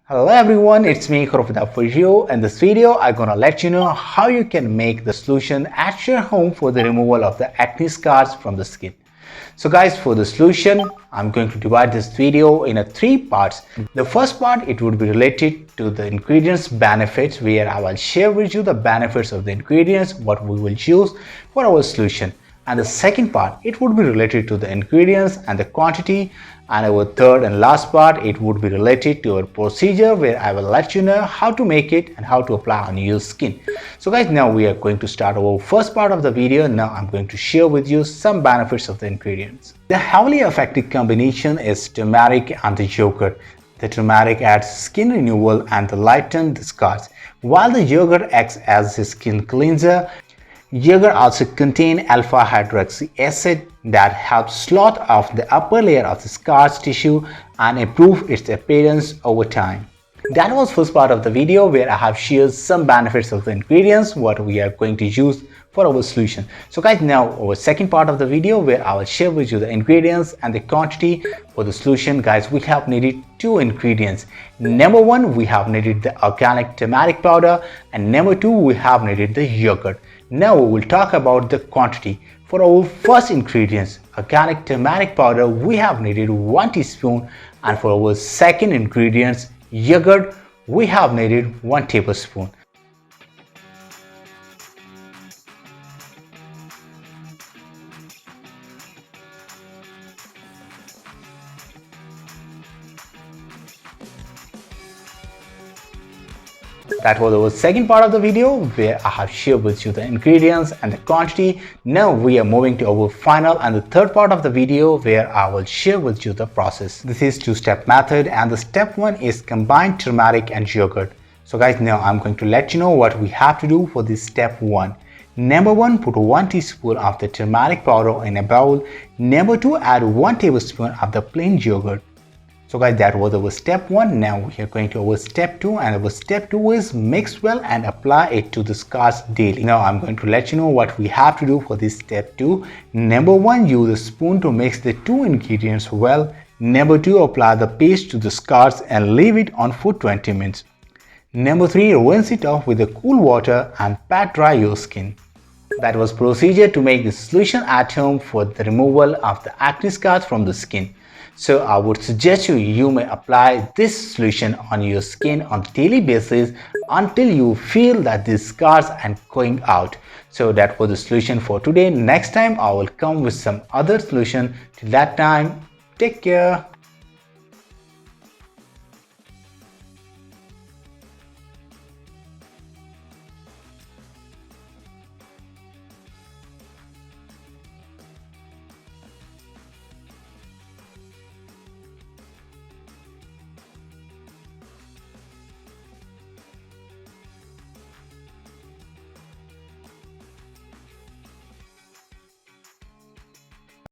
Hello everyone, it's me Khurram for you. In this video, I'm gonna let you know how you can make the solution at your home for the removal of the acne scars from the skin. So guys, for the solution, I'm going to divide this video in three parts. The first part, it would be related to the ingredients benefits, where I will share with you the benefits of the ingredients, what we will use for our solution. And the second part, it would be related to the ingredients and the quantity. And our third and last part, it would be related to our procedure, where I will let you know how to make it and how to apply on your skin. So guys, now we are going to start our first part of the video. Now I'm going to share with you some benefits of the ingredients. The heavily effective combination is turmeric and the yogurt. The turmeric adds skin renewal and lightens the scars, while the yogurt acts as a skin cleanser. Yogurt also contains alpha hydroxy acid that helps slough off the upper layer of the scar's tissue and improve its appearance over time. That was first part of the video, where I have shared some benefits of the ingredients, what we are going to use for our solution. So guys, now our second part of the video, where I will share with you the ingredients and the quantity for the solution. Guys, we have needed two ingredients. Number one, we have needed the organic turmeric powder, and number two, we have needed the yogurt. Now we will talk about the quantity. For our first ingredients, organic turmeric powder, we have needed 1 teaspoon, and for our second ingredients, yogurt, we have needed 1 tablespoon. That was our second part of the video, where I have shared with you the ingredients and the quantity. Now we are moving to our final and the third part of the video, where I will share with you the process. This is two-step method, and the step one is combine turmeric and yogurt. So guys, now I'm going to let you know what we have to do for this step one. Number one, put 1 teaspoon of the turmeric powder in a bowl. Number two, add 1 tablespoon of the plain yogurt. So guys, that was our step one. Now we are going to our step two, and our step two is mix well and apply it to the scars daily. Now I'm going to let you know what we have to do for this step two. Number one, use a spoon to mix the two ingredients well. Number two, apply the paste to the scars and leave it on for 20 minutes. Number three, rinse it off with the cool water and pat dry your skin. That was procedure to make the solution at home for the removal of the acne scars from the skin. So I would suggest you may apply this solution on your skin on a daily basis until you feel that these scars are going out. So that was the solution for today. Next time I will come with some other solution. Till that time, take care.